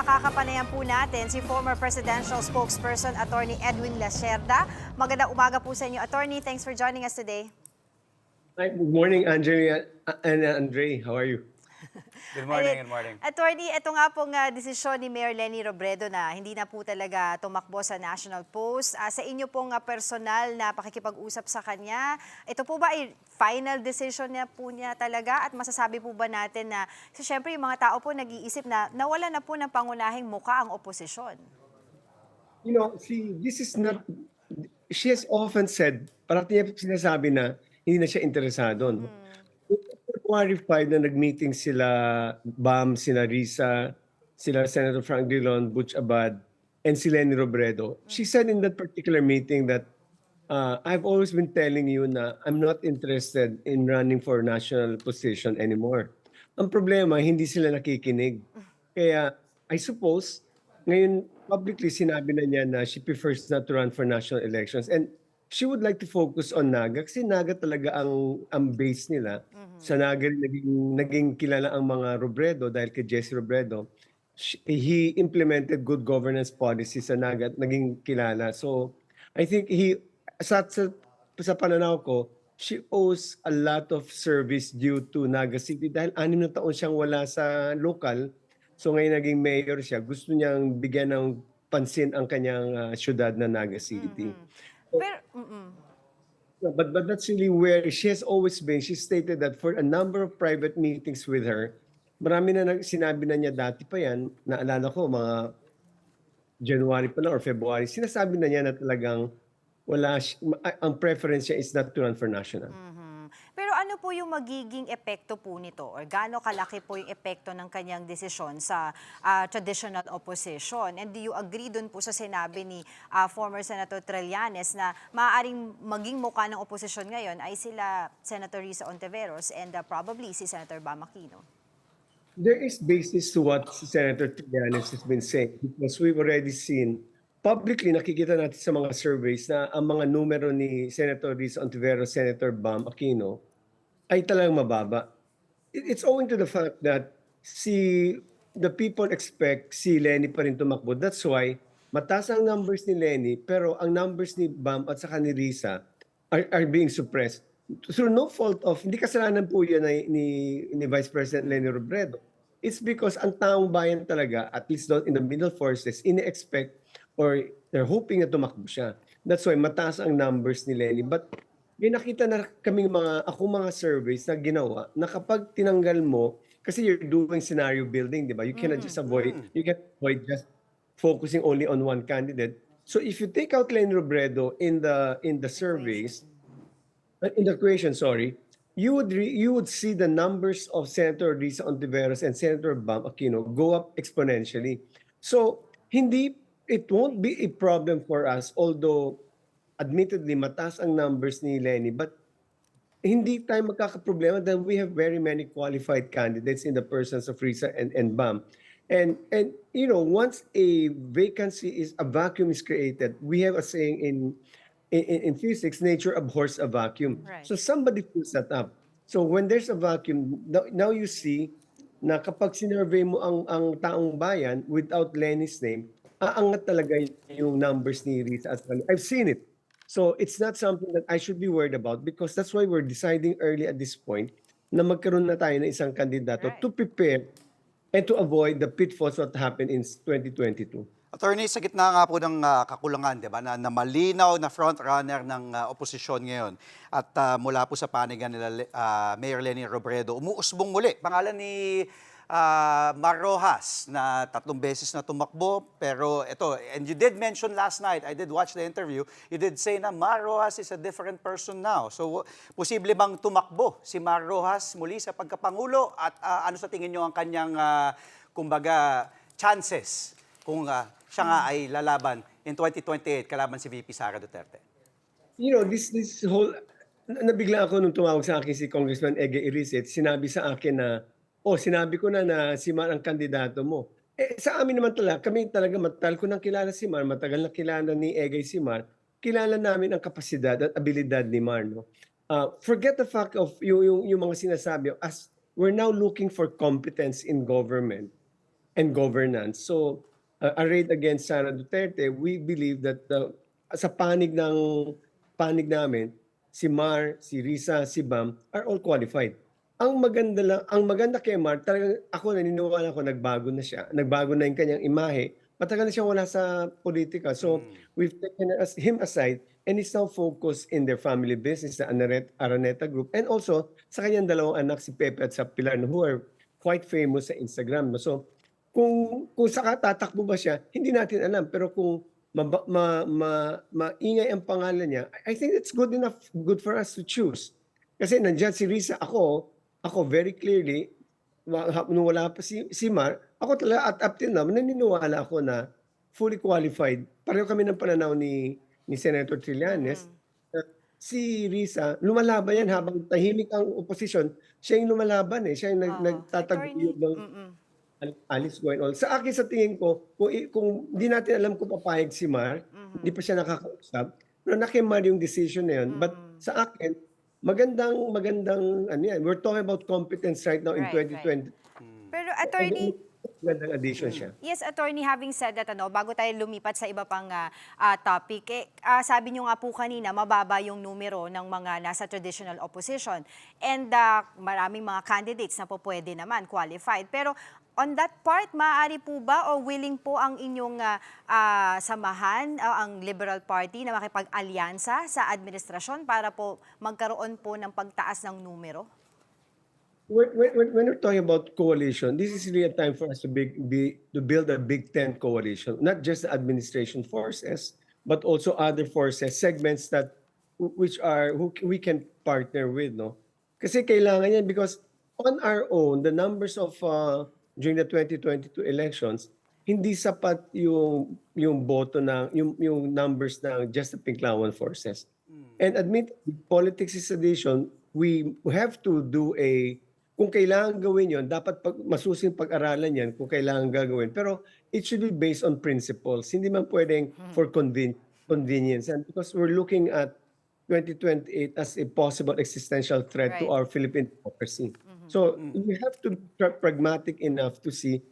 makakapanayan po natin si former presidential spokesperson Attorney Edwin Lacerda. Magandang umaga po sa inyo, Attorney. Thanks for joining us today. Hi, good morning, Andrea and Andre. How are you? Good morning, good morning. Attorney, ito nga pong desisyon ni Mayor Leni Robredo na hindi na po talaga tumakbo sa national post. Sa inyo pong personal na pakikipag-usap sa kanya, ito po ba ay final decision niya po niya talaga? At masasabi po ba natin na, kasi syempre yung mga tao po nag-iisip na nawala na po ng pangunahing muka ang oposisyon? You know, this is not, she has often said, parang niya sinasabi na hindi na siya interesado. No? February 5 na nag-meeting sila Bam, sila Risa, sila Senator Frank Drilon, Butch Abad, and si Leni Robredo. She said in that particular meeting that I've always been telling you na I'm not interested in running for national position anymore. Ang problema, hindi sila nakikinig. Kaya I suppose, ngayon publicly sinabi na niya na she prefers not to run for national elections. And she would like to focus on Naga kasi Naga talaga ang base nila. Sa Naga naging kilala ang mga Robredo dahil kay Jesse Robredo. He implemented good governance policy sa Naga at naging kilala. So I think sa pananaw ko, she owes a lot of service due to Naga City dahil 6 na taon siyang wala sa local. So ngayon naging mayor siya. Gusto niyang bigyan ng pansin ang kanyang syudad na Naga City. Pero, But that's really where she has always been. She stated that for a number of private meetings with her, marami na sinabi na niya dati pa yan, naalala ko mga January pa lang or February, sinasabi na niya na talagang ang preference niya is not to run for national. Pero ano po yung magiging epekto po nito or gaano kalaki po yung epekto ng kanyang desisyon sa traditional opposition? And do you agree dun po sa sinabi ni former Senator Trillanes na maaaring maging mukha ng opposition ngayon ay sila Senator Risa Ontiveros and probably si Senator Bam Aquino? There is basis to what Senator Trillanes has been saying because we've already seen publicly, nakikita natin sa mga surveys na ang mga numero ni Senator Risa Ontiveros, Senator Bam Aquino ay talagang mababa. It's owing to the fact that the people expect si Leni pa rin tumakbo. That's why mataas ang numbers ni Leni pero ang numbers ni Bam at saka ni Risa are being suppressed. Through no fault of, hindi kasalanan po yan ni Vice President Leni Robredo. It's because ang taong bayan talaga, at least in the middle forces, ini-expect or they're hoping na tumakbo siya. That's why mataas ang numbers ni Leni. But may nakita na kaming mga surveys na ginawa na kapag tinanggal mo, kasi you're doing scenario building, di ba? You cannot just avoid just focusing only on one candidate. So if you take out Leni Robredo in the surveys, in the equation, sorry, you would see the numbers of Senator Risa Ontiveros and Senator Bam Aquino go up exponentially. So it won't be a problem for us, although admittedly mataas ang numbers ni Leni, but hindi tayo magkakaproblema dahil we have very many qualified candidates in the persons of Risa and Bam. And you know, once a vacuum is created, we have a saying in physics, nature abhors a vacuum. Right. So somebody fills that up. So when there's a vacuum, now you see na kapag sinurvey mo ang taong bayan without Leni's name, aangat talaga yung numbers ni Risa. I've seen it. So it's not something that I should be worried about because that's why we're deciding early at this point na magkaroon na tayo ng isang kandidato to prepare and to avoid the pitfalls that happened in 2022. Attorney, sa gitna nga po ng kakulangan, di ba, na malinaw na front-runner ng oposisyon ngayon at mula po sa panigan nila Mayor Leni Robredo, umuusbong muli. Pangalan ni Mar Rojas na 3 beses na tumakbo. Pero ito, and you did mention last night, I did watch the interview, you did say na Mar Rojas is a different person now. So, posible bang tumakbo si Mar Rojas muli sa pagkapangulo? At ano sa tingin nyo ang kanyang, kumbaga, chances kung siya nga ay lalaban in 2028 kalaban si VP Sara Duterte? You know, this whole, nabigla ako nung tumawag sa akin si Congressman Ege Irisit, sinabi sa akin na, sinabi ko na si Mar ang kandidato mo. Sa amin naman kami talaga matagal ko nang kilala si Mar, matagal na kilala ni Ege si Mar, kilala namin ang kapasidad at abilidad ni Mar. No? Forget the fact of yung mga sinasabi, as we're now looking for competence in government. and governance. So, arrayed against Sara Duterte, we believe that sa panig namin, si Mar, si Risa, si Bam are all qualified. Ang maganda kay Mar, talagang ako naniniwala ko nagbago na siya. Nagbago na yung kanyang imahe. Matagal na siya wala sa politika. So, we've taken him aside and he's now focused in their family business, the Araneta Group, and also sa kanyang dalawang anak, si Pepe at sa Pilar, who are quite famous sa Instagram. So, kung saka tatakbo ba siya, hindi natin alam. Pero kung maingay ang pangalan niya, I think it's good for us to choose. Kasi nandiyan si Risa, ako very clearly, nung wala pa si Mar, ako talaga at up till now, naniniwala ako na fully qualified. Pareho kami ng pananaw ni Senator Trillanes. Si Risa, lumalaban yan habang tahimik ang oposisyon. Siya yung lumalaban eh. Siya yung nagtataguyod ng Alice Go and all. Sa akin, sa tingin ko, kung hindi natin alam kung papayag si Mar, hindi pa siya nakakausap, pero nakimar yung decision na yun. But sa akin, magandang ano yan. We're talking about competence right now in Right, 2020. Pero attorney, Magandang addition siya. yes, attorney, having said that, bago tayo lumipat sa iba pang topic, sabi niyo nga po kanina, mababa yung numero ng mga nasa traditional opposition. And maraming mga candidates na po pwede naman, qualified. Pero on that part, maaari po ba o willing po ang inyong samahan, ang Liberal Party na makipag-alyansa sa administrasyon para po magkaroon po ng pagtaas ng numero? When we're talking about coalition, this is really a time for us to build a Big Tent coalition, not just the administration forces, but also other forces, segments that who we can partner with, no? Kasi kailangan yan because on our own, the numbers of during the 2022 elections, hindi sapat yung boto ng yung numbers ng just the Pinklawan forces. And admit politics is sedition, we have to do kung kailangan gawin yon, dapat masusing pag-aralan yan kung kailangan gagawin. Pero it should be based on principles. Hindi man pwedeng for convenience. And because we're looking at 2028 as a possible existential threat to Right. our Philippine democracy. So we have to be pragmatic enough to see,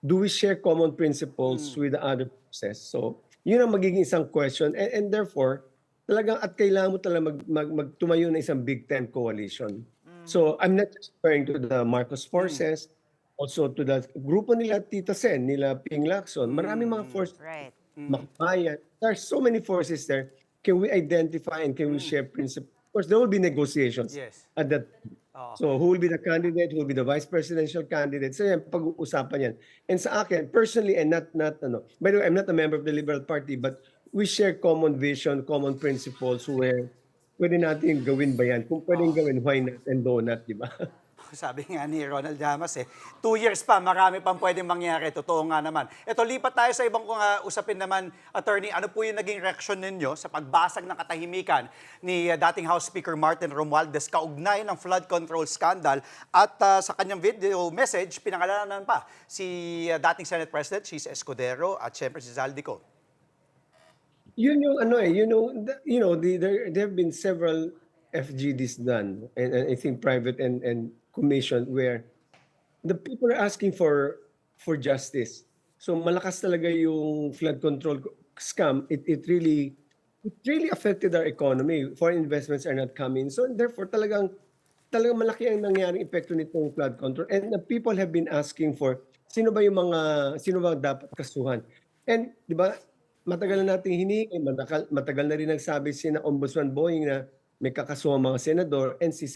do we share common principles with the other forces? So yun ang magiging isang question. And therefore, talagang at kailangan mo talaga magtumayo ng isang Big Tent coalition. So I'm not just referring to the Marcos forces, also to the grupo nila Tita Sen, nila Ping Lacson. Maraming mga forces, Right. Makabayan. There are so many forces there. Can we identify and can we share principles? Of course, there will be negotiations Yes. at that. So who will be the candidate? Who will be the vice presidential candidate? So yan, pag-uusapan yan. And sa akin, personally, and not by the way, I'm not a member of the Liberal Party, but we share common vision, common principles where pwede natin gawin ba yan? Kung pwedeng gawin, why not and donut, di ba? Sabi nga ni Ronald Llamas 2 years pa, marami pang pwedeng mangyari. Totoo nga naman. Ito, lipat tayo sa ibang usapin naman, attorney. Ano po yung naging reaksyon ninyo sa pagbasag ng katahimikan ni dating House Speaker Martin Romualdez kaugnay ng flood control scandal at sa kanyang video message, pinangalanan pa si dating Senate President, Chis Escudero at syempre si Zaldico. Yun yung there have been several FGDs done, and I think private and commission where the people are asking for justice. So malakas talaga yung flood control scam. It really affected our economy. Foreign investments are not coming. So therefore talagang malaki ang nangyaring epekto nitong flood control. And the people have been asking for sino ba dapat kasuhan. And di ba, matagal na nating hinihingi, matagal na rin nagsabi si na Ombudsman Boying na may kakasuhan mga senador and si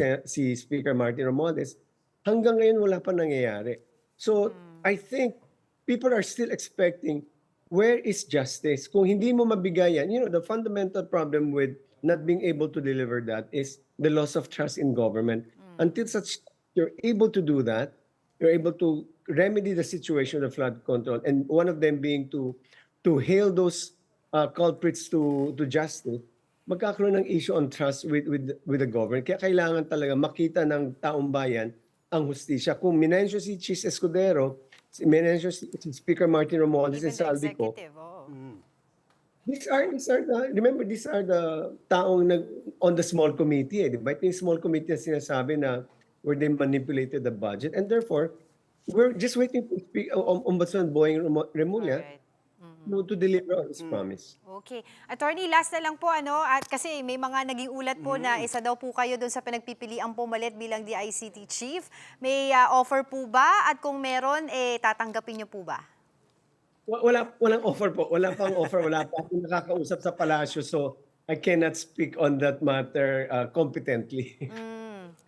Speaker Martin Romualdez. Hanggang ngayon wala pa nangyayari. So I think people are still expecting, where is justice? Kung hindi mo mabigay yan, the fundamental problem with not being able to deliver that is the loss of trust in government. Until you're able to do that, you're able to remedy the situation of flood control, and one of them being to hail those culprits to justice, magkakaroon ng issue on trust with the government. Kaya kailangan talaga makita ng taong bayan ang hustisya. Kung minensyo si Chis Escudero, minensyo si Speaker Martin Romualdez Even and the Saldico, executive, these are the taong on the small committee, di ba? Ito yung small committee na sinasabi na where they manipulated the budget, and therefore we're just waiting to speak Ombudsman Boying Remulla Alright. to deliver on his promise. Okay. Attorney, last na lang po, at kasi may mga naging ulat po na isa daw po kayo doon sa pinagpipiliang pumalit bilang DICT Chief. May offer po ba? At kung meron, tatanggapin niyo po ba? Walang offer po. Wala pang offer. Wala pa akong nakakausap sa palasyo. So, I cannot speak on that matter competently.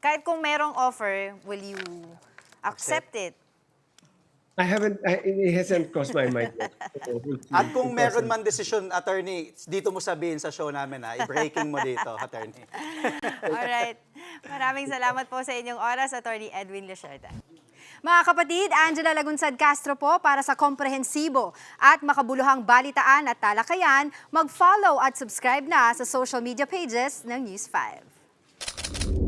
Kahit kung merong offer, will you accept it? It hasn't crossed my mind yet. So, we'll see. At kung meron man desisyon, attorney, dito mo sabihin sa show namin, i-breaking mo dito, attorney. Alright. Maraming salamat po sa inyong oras, Attorney Edwin Lacerda. Mga kapatid, Angela Lagunsad Castro po para sa komprehensibo at makabuluhang balitaan at talakayan, mag-follow at subscribe na sa social media pages ng News 5.